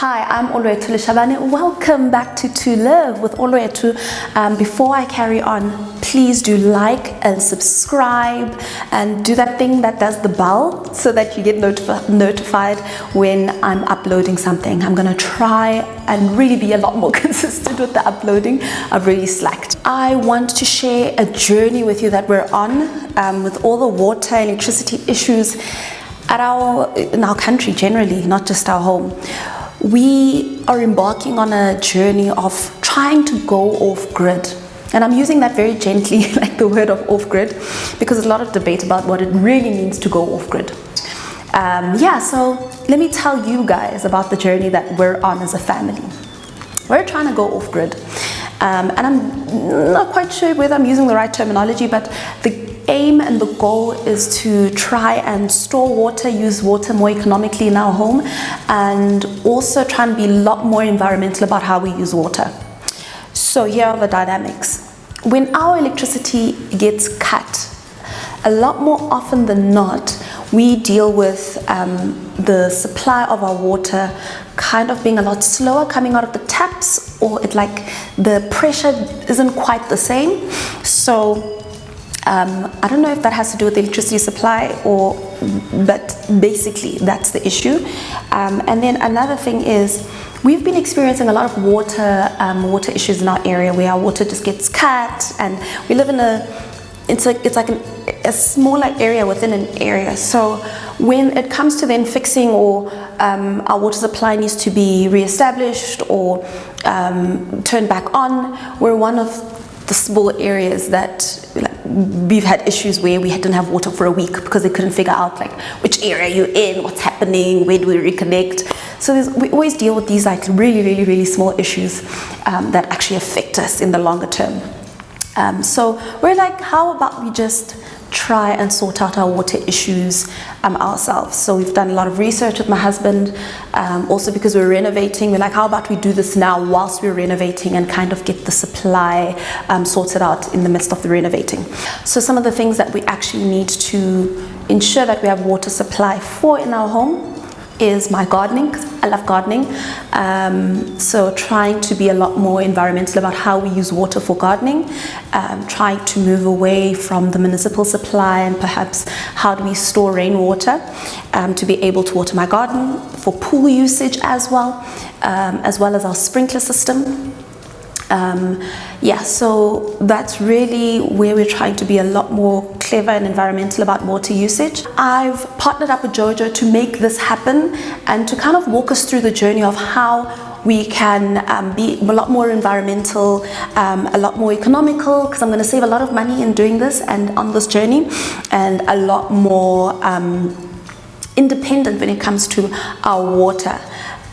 Hi, I'm Olwethu Neo Leshabane. Welcome back to Live with Olwethu. Before I carry on, please do like and subscribe and do that thing that does the bell so that you get notified when I'm uploading something. I'm gonna try and really be a lot more consistent with the uploading. I've really slacked. I want to share a journey with you that we're on with all the water, electricity issues in our country generally, not just our home. We are embarking on a journey of trying to go off grid. And I'm using that very gently, like the word of off grid, because there's a lot of debate about what it really means to go off grid. So let me tell you guys about the journey that we're on as a family. We're trying to go off grid. And I'm not quite sure whether I'm using the right terminology, but the aim and the goal is to try and store water, use water more economically in our home, and also try and be a lot more environmental about how we use water. So here are the dynamics. When our electricity gets cut, a lot more often than not, we deal with the supply of our water kind of being a lot slower coming out of the taps, or the pressure isn't quite the same. So I don't know if that has to do with the electricity supply but basically that's the issue. And then another thing is we've been experiencing a lot of water issues in our area where our water just gets cut, and we live in a smaller area within an area. So when it comes to then fixing or our water supply needs to be reestablished or turned back on, we're one of the small areas that we've had issues where we didn't have water for a week because they couldn't figure out which area you're in, what's happening, where do we reconnect. So we always deal with these really small issues that actually affect us in the longer term. So we're how about we just try and sort out our water issues ourselves. So we've done a lot of research with my husband, also because we're renovating. We're how about we do this now whilst we're renovating and kind of get the supply sorted out in the midst of the renovating. So some of the things that we actually need to ensure that we have water supply for in our home is my gardening, because I love gardening. So trying to be a lot more environmental about how we use water for gardening, trying to move away from the municipal supply, and perhaps how do we store rainwater to be able to water my garden, for pool usage as well as our sprinkler system. So that's really where we're trying to be a lot more clever and environmental about water usage. I've partnered up with JoJo to make this happen and to kind of walk us through the journey of how we can be a lot more environmental, a lot more economical, because I'm going to save a lot of money in doing this and on this journey, and a lot more independent when it comes to our water.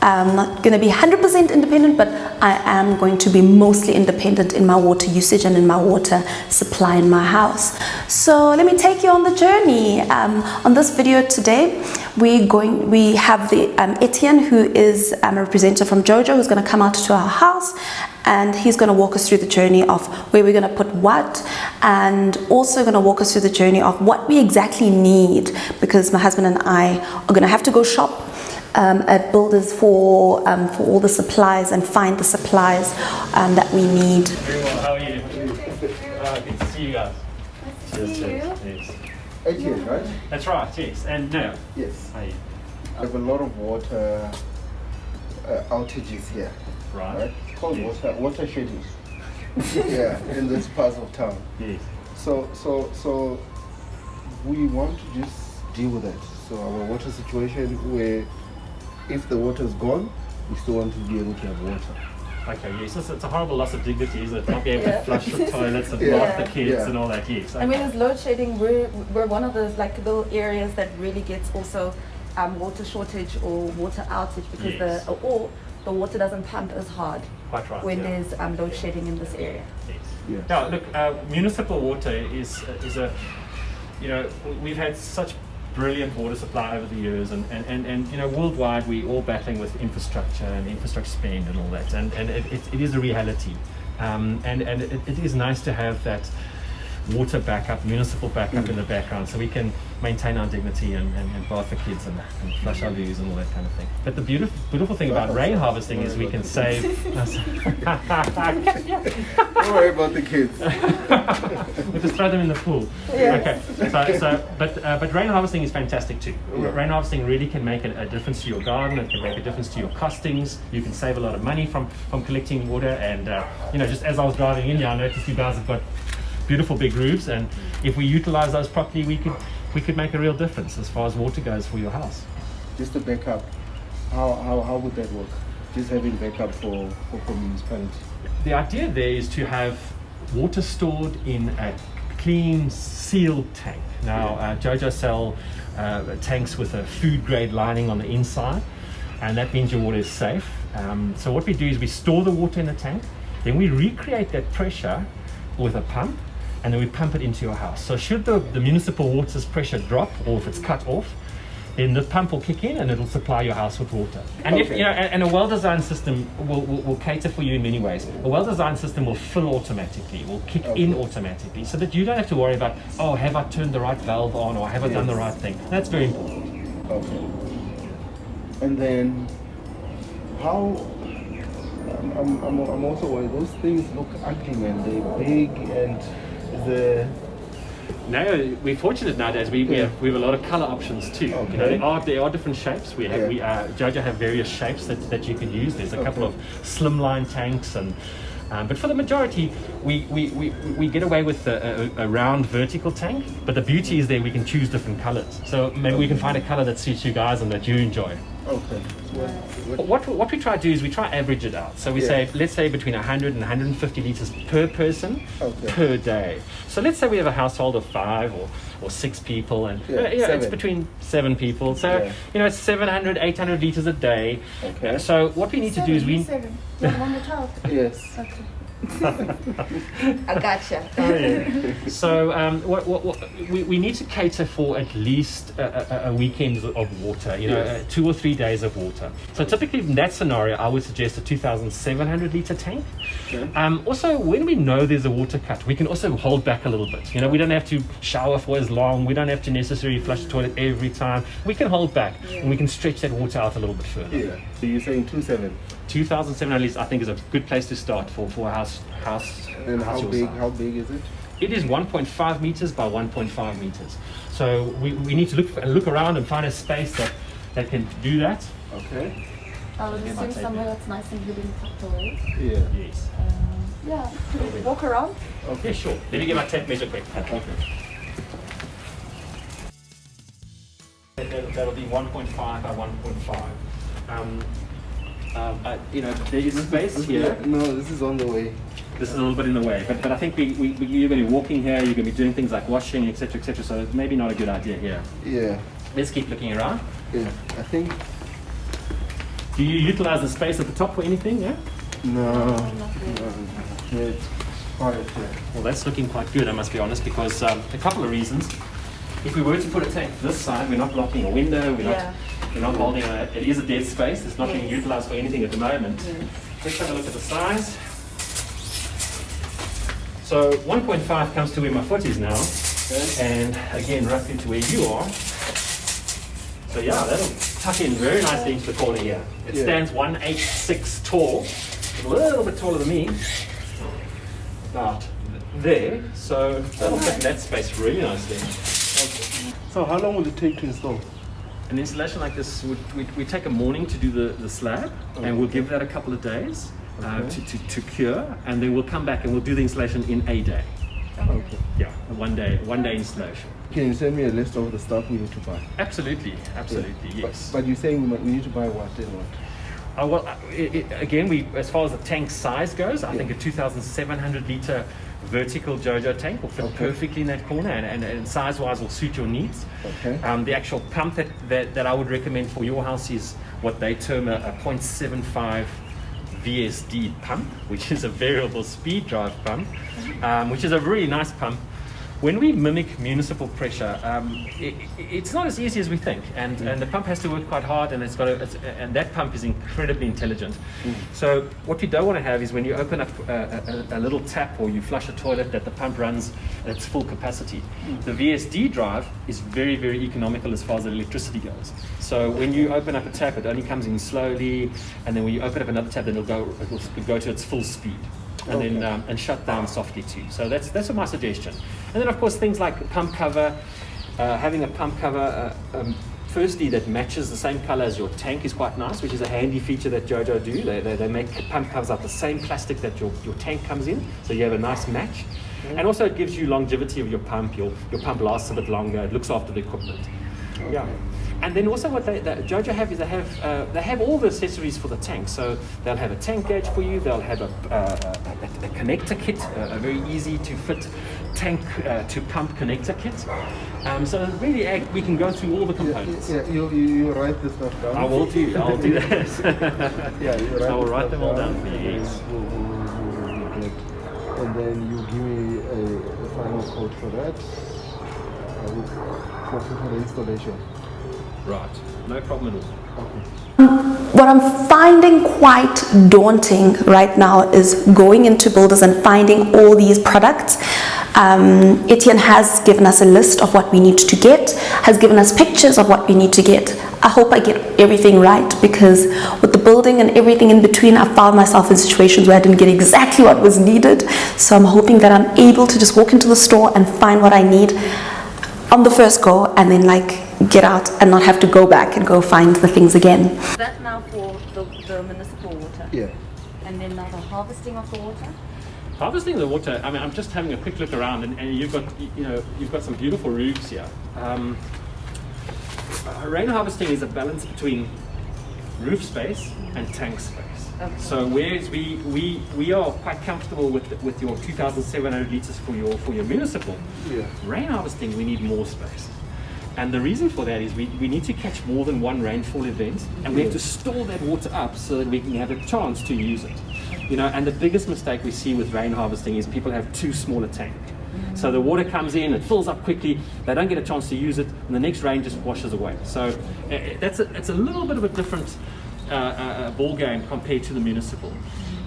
I'm not going to be 100% independent, but I am going to be mostly independent in my water usage and in my water supply in my house. So let me take you on the journey. On this video today, we have the Etienne, who is a representative from JoJo, who's going to come out to our house, and he's going to walk us through the journey of where we're going to put what, and also going to walk us through the journey of what we exactly need, because my husband and I are going to have to go shop at builders for all the supplies and find the supplies that we need. Very well. How are you? Good to see you guys. Nice to see you. Yes. 8 years, right? That's right, yes. And no. Yes. How are you? I have a lot of water outages here. Right. It's called Yes. water shedding. Yeah, in this part of town. Yes. So we want to just deal with it. So our water situation, where if the water is gone, we still want to be able to have water. Okay, yes. It's a horrible loss of dignity, isn't it? Not be able to flush the toilets and bath the kids and all that, yes. And when there's load shedding, we're one of those little areas that really gets also water shortage or water outage, because Yes. the water doesn't pump as hard Quite right. when yeah. there's load shedding in this area. Yes. Yeah. Now, look, municipal water is a, we've had such brilliant water supply over the years, and worldwide we're all battling with infrastructure and infrastructure spend and all that, and it is a reality, and it is nice to have that water backup, municipal backup in the background, so we can maintain our dignity and bath the kids and flush our loos and all that kind of thing. But the beautiful thing about rain harvesting is we can save. Don't worry about the kids. We'll just throw them in the pool. Yes. Okay. But rain harvesting is fantastic too. Rain harvesting really can make a difference to your garden. It can make a difference to your costings. You can save a lot of money from collecting water. And just as I was driving in here, I noticed you guys have got beautiful big roofs, and if we utilize those properly, we could make a real difference as far as water goes for your house. Just a backup. How would that work? Just having backup for municipality. The idea there is to have water stored in a clean, sealed tank. Now, JoJo sell tanks with a food grade lining on the inside, and that means your water is safe. So what we do is we store the water in the tank, then we recreate that pressure with a pump, and then we pump it into your house. So should the municipal water's pressure drop, or if it's cut off, then the pump will kick in and it'll supply your house with water. And Okay. and a well-designed system will cater for you in many ways. A well-designed system will fill automatically, will kick in automatically, so that you don't have to worry about, oh, have I turned the right valve on, or have I done the right thing? That's very important. Okay. And then, how? I'm also worried. Those things look ugly, man. They're big, and No, we're fortunate nowadays. We have a lot of color options too. Okay. There are different shapes. JoJo have various shapes that you can use. There's a couple of slimline tanks, and but for the majority, we get away with a round vertical tank. But the beauty is there we can choose different colors. So maybe we can find a color that suits you guys and that you enjoy. Okay. What we try to do is we try average it out. So we say, let's say between 100 and 150 liters per person per day. So let's say we have a household of 5 or 6 people, and it's between 7 people. So it's 700, 800 liters a day. Okay. So what we need to do is we. 7. You have one more child. Yes. Okay. I gotcha. So we need to cater for at least a weekend of water, 2 or 3 days of water. So typically in that scenario, I would suggest a 2,700 liter tank. Also, when we know there's a water cut, we can also hold back a little bit. We don't have to shower for as long. We don't have to necessarily flush the toilet every time. We can hold back and we can stretch that water out a little bit further. Yeah. So you're saying 2,700? 2,700 liters, I think, is a good place to start for a house. And house how your big? size. How big is it? It is 1.5 meters by 1.5 meters. So we need to look around and find a space that can do that. Okay. I would assume somewhere that's nice and hidden tucked away. Yeah. Yes. Yeah. Walk around. Okay, yeah, sure. Let me get my tape measure quick. Okay. That'll be 1.5 by 1.5. There is space here. No, this is on the way. This is a little bit in the way, but I think you're going to be walking here, you're going to be doing things like washing, etc., etc. So it's maybe not a good idea here. Yeah. Let's keep looking around. Yeah. I think. Do you utilize the space at the top for anything? Yeah. No. It's quiet here. Well, that's looking quite good, I must be honest, because a couple of reasons. If we were to put a tank this side, we're not blocking a window, we're not holding it is a dead space, it's not being utilized for anything at the moment. Let's have a look at the size. So 1.5 comes to where my foot is now, and again roughly to where you are. So yeah, that'll tuck in very nicely into the corner here. It stands 186 tall, a little bit taller than me, about there, so that'll fit in that space really nicely. So how long will it take to install? An installation like this, we take a morning to do the slab, and we'll give that a couple of days to cure, and then we'll come back and we'll do the installation in a day. Okay. Yeah, a one day installation. Can you send me a list of the stuff we need to buy? Absolutely, yes. But you're saying we need to buy what and what? Again, as far as the tank size goes, I think a 2,700 liter vertical JoJo tank will fit perfectly in that corner, and size-wise will suit your needs. Okay. The actual pump that I would recommend for your house is what they term a 0.75 VSD pump, which is a variable speed drive pump, which is a really nice pump. when we mimic municipal pressure, it's not as easy as we think, and the pump has to work quite hard, and and that pump is incredibly intelligent. So what you don't want to have is when you open up a little tap or you flush a toilet that the pump runs at its full capacity. The VSD drive is very, very economical as far as the electricity goes. So when you open up a tap, it only comes in slowly, and then when you open up another tap, then it will go to its full speed. And then and shut down softly too. So that's my suggestion. And then of course things like pump cover, having a pump cover firstly that matches the same color as your tank is quite nice, which is a handy feature that JoJo do. They make pump covers out the same plastic that your tank comes in, so you have a nice match. And also it gives you longevity of your pump. Your pump lasts a bit longer. It looks after the equipment. Yeah. And then also what JoJo have is they have all the accessories for the tank. So they'll have a tank gauge for you. They'll have a connector kit, a very easy to fit tank to pump connector kit. So really we can go through all the components. Yeah, you write this stuff down. I'll do that. Yeah, I will write them all down for you. Yes. And then you give me a final code for that. For the installation. Right, no problem at all. Okay. What I'm finding quite daunting right now is going into builders and finding all these products. Etienne has given us a list of what we need to get, has given us pictures of what we need to get. I hope I get everything right, because with the building and everything in between, I found myself in situations where I didn't get exactly what was needed. So I'm hoping that I'm able to just walk into the store and find what I need on the first go, and then get out and not have to go back and go find the things again. That now for the municipal water. Yeah. And then now the harvesting of the water. Harvesting the water. I mean, I'm just having a quick look around, and you've got some beautiful roofs here. Rain harvesting is a balance between roof space and tank space. Okay. So whereas we are quite comfortable with your 2,700 liters for your municipal, rain harvesting we need more space. And the reason for that is we need to catch more than one rainfall event, and we have to store that water up so that we can have a chance to use it. And the biggest mistake we see with rain harvesting is people have too small a tank. So the water comes in, it fills up quickly, they don't get a chance to use it, and the next rain just washes away. So it's a little bit of a different ball game compared to the municipal.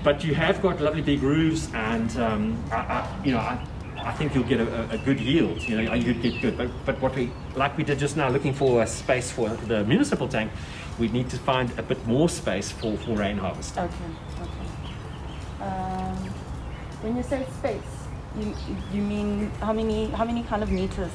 But you have got lovely big roofs, and I think you'll get a good yield. You'd get good. But what we did just now, looking for a space for the municipal tank, we need to find a bit more space for rain harvesting. Okay. When you say space, you mean how many kind of meters?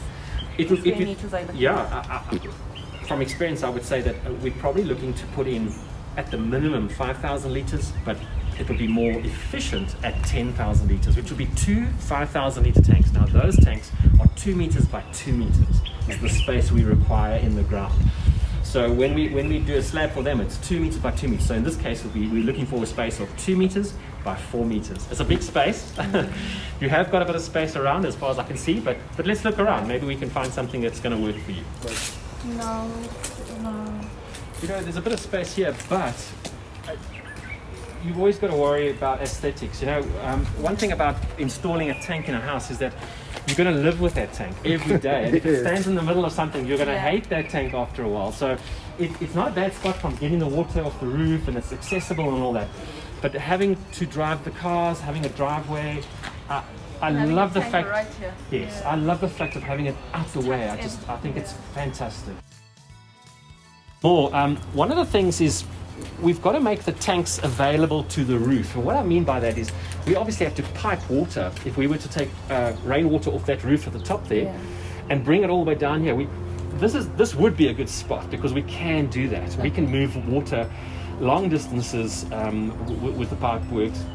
Square meters are you looking at? From experience, I would say that we're probably looking to put in at the minimum 5,000 liters, but it would be more efficient at 10,000 liters, which would be two 5,000 liter tanks. Now those tanks are 2 meters by 2 meters is the space we require in the ground. So when we do a slab for them, it's 2 meters by 2 meters. So in this case, we're looking for a space of 2 meters by 4 meters. It's a big space. You have got a bit of space around as far as I can see, but let's look around. Maybe we can find something that's going to work for you. No. There's a bit of space here, but you've always got to worry about aesthetics. One thing about installing a tank in a house is that you're going to live with that tank every day. And if it stands in the middle of something, you're going to hate that tank after a while. So it's not a bad spot from getting the water off the roof, and it's accessible and all that. But having to drive the cars, having a driveway, I love the fact. Right here. Yes, I love the fact of having it out the way. I think it's fantastic. One of the things is we've got to make the tanks available to the roof. And what I mean by that is we obviously have to pipe water if we were to take rainwater off that roof at the top there and bring it all the way down here. This would be a good spot because we can do that. We can move water long distances with the pipe works,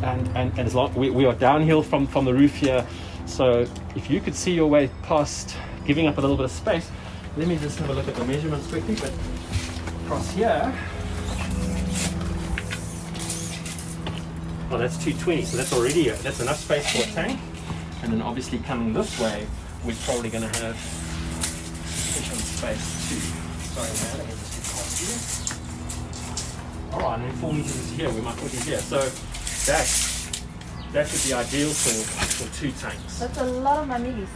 and as long we are downhill from the roof here. So if you could see your way past giving up a little bit of space, let me just have a look at the measurements quickly. But across here, well, that's 220, so that's enough space for a tank. And then obviously coming this way, we're probably going to have sufficient space too. Sorry, man, let me just get past here. All right, and then 4 meters is here. We might put it here. So that should be ideal for for 2 tanks. That's a lot of mammies.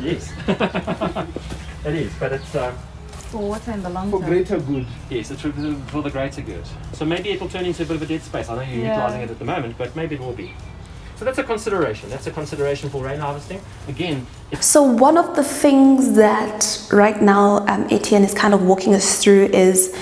Yes, it is, but it's For water in the long For term. greater good. yes, it's for the greater good. So maybe it will turn into a bit of a dead space. I know you're utilizing it at the moment, but maybe it will be. So that's a consideration. That's a consideration for rain harvesting. Again, So one of the things that right now Etienne is kind of walking us through is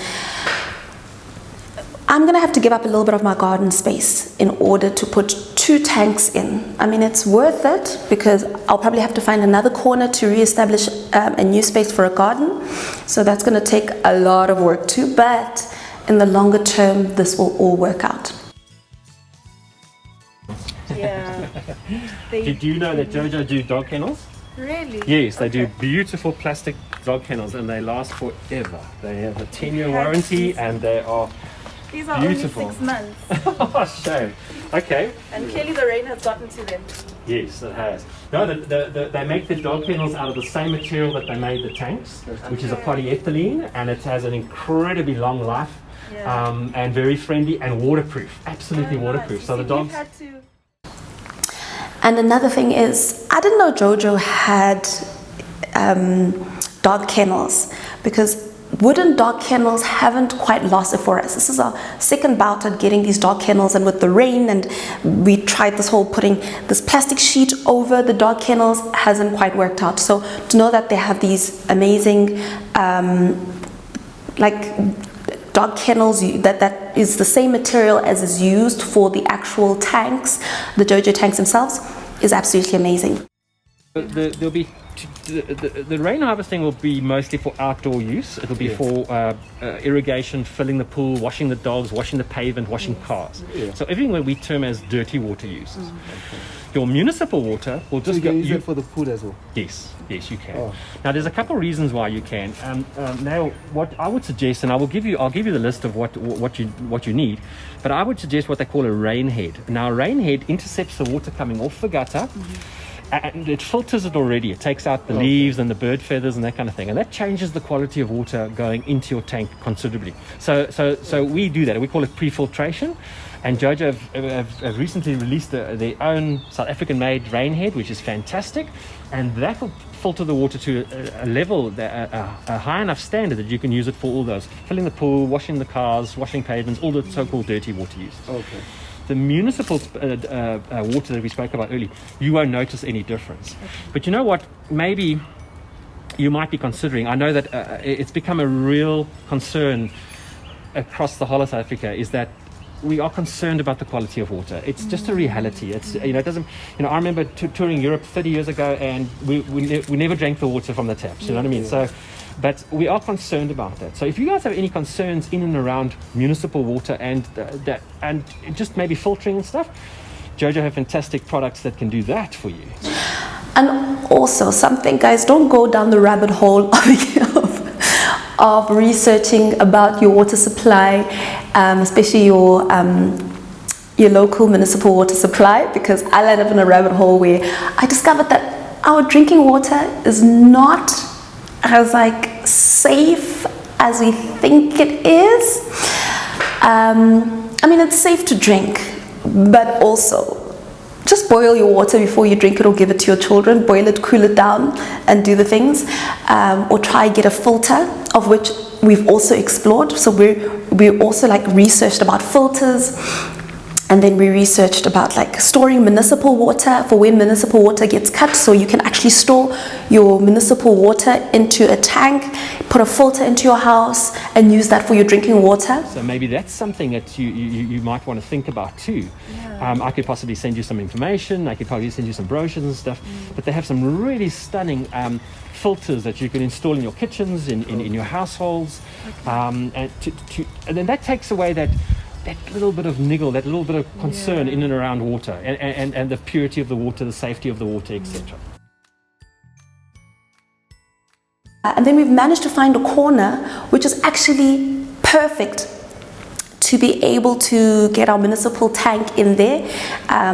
I'm going to have to give up a little bit of my garden space in order to put 2 tanks in. I mean, it's worth it because I'll probably have to find another corner to re-establish a new space for a garden. So that's going to take a lot of work too, but in the longer term, this will all work out. Yeah. did you know that JoJo do dog kennels? Really? Yes, they do beautiful plastic dog kennels and they last forever. They have a 10-year warranty and they are These are beautiful. only 6 months. Oh, shame. Okay. And clearly the rain has gotten to them. Yes, it has. No, they make the dog kennels out of the same material that they made the tanks, which is a polyethylene, and it has an incredibly long life, and very friendly and waterproof. Absolutely waterproof. So the dogs. And another thing is, I didn't know JoJo had dog kennels because wooden dog kennels haven't quite lost it for us. This is our second bout at getting these dog kennels, and with the rain, and we tried this whole putting this plastic sheet over the dog kennels, hasn't quite worked out. So to know that they have these amazing like dog kennels that is the same material as is used for the actual tanks, the JoJo tanks themselves, is absolutely amazing. There'll be the rain harvesting will be mostly for outdoor use. It'll be for irrigation, filling the pool, washing the dogs, washing the pavement, washing cars. So everything that we term as dirty water use. Your municipal water will just go. Use it for the food as well. Yes, you can. Now there's a couple reasons why you can. Now what I would suggest, and I'll give you the list of what you need, but I would suggest what they call a rain head. Now a rain head intercepts the water coming off the gutter. And it filters it already. It takes out the leaves and the bird feathers and that kind of thing, and that changes the quality of water going into your tank considerably. So we do that. We call it pre-filtration. And JoJo have recently released their own South African-made rain head, which is fantastic, and that will filter the water to a level, a high enough standard that you can use it for all those, filling the pool, washing the cars, washing pavements, all the so-called dirty water use. Okay. The municipal water that we spoke about earlier, you won't notice any difference. But you know what? Maybe you might be considering, I know that it's become a real concern across the whole of South Africa, is that we are concerned about the quality of water. It's just a reality. It's, it doesn't, I remember touring Europe 30 years ago, and we never drank the water from the taps, you know what I mean? So, but we are concerned about that. So if you guys have any concerns in and around municipal water and just maybe filtering and stuff, JoJo have fantastic products that can do that for you. And also something, guys, don't go down the rabbit hole of researching about your water supply, especially your local municipal water supply, because I landed up in a rabbit hole where I discovered that our drinking water is not as safe as we think it is. I mean, it's safe to drink, but also just boil your water before you drink it or give it to your children. Boil it, cool it down, and do the things. Or try get a filter, of which we've also explored. So we're also researched about filters. And then we researched about storing municipal water for when municipal water gets cut, so you can actually store your municipal water into a tank, put a filter into your house, and use that for your drinking water. So maybe that's something that you might want to think about too. Yeah. I could possibly send you some information. I could probably send you some brochures and stuff. But they have some really stunning filters that you can install in your kitchens, in your households, and then that takes away that little bit of niggle, that little bit of concern in and around water, and the purity of the water, the safety of the water, etc. And then we've managed to find a corner which is actually perfect to be able to get our municipal tank in there.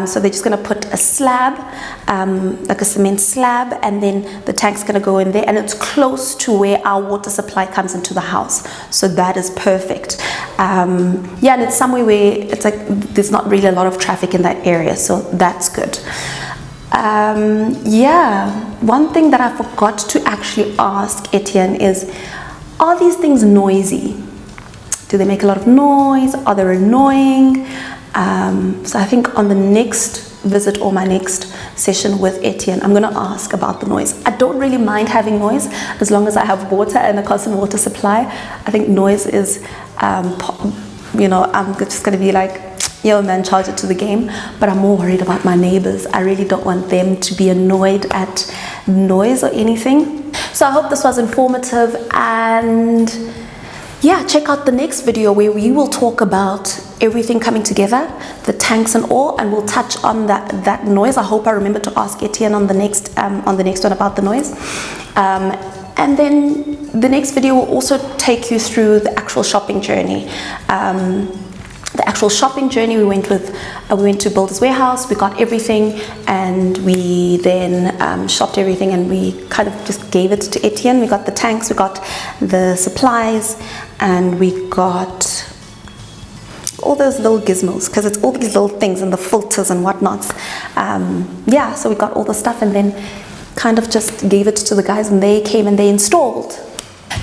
So they're just going to put a slab, like a cement slab, and then the tank's going to go in there, and it's close to where our water supply comes into the house. So that is perfect. Yeah, and it's somewhere where it's like there's not really a lot of traffic in that area, so that's good. Yeah, one thing that I forgot to actually ask Etienne is, are these things noisy? Do they make a lot of noise? Are they annoying? So I think on the next visit or my next session with Etienne, I'm going to ask about the noise. I don't really mind having noise as long as I have water and a constant water supply. I think noise is, you know, I'm just going to be like, yo man, charge it to the game. But I'm more worried about my neighbors. I really don't want them to be annoyed at noise or anything. So I hope this was informative, and yeah, check out the next video where we will talk about everything coming together, the tanks and all, and we'll touch on that noise. I hope I remember to ask Etienne on the next one about the noise. And then the next video will also take you through the actual shopping journey. We went to Builder's Warehouse, we got everything, and we then shopped everything, and we kind of just gave it to Etienne. We got the tanks, we got the supplies, and we got all those little gizmos, because it's all these little things and the filters and whatnots. Yeah, so we got all the stuff and then kind of just gave it to the guys, and they came and they installed.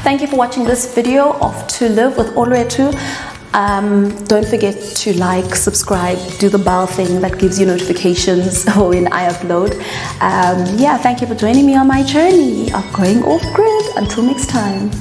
Thank you for watching this video of To Live with Olwethu. Don't forget to like, subscribe, do the bell thing that gives you notifications when I upload. Yeah, thank you for joining me on my journey of going off grid. Until next time.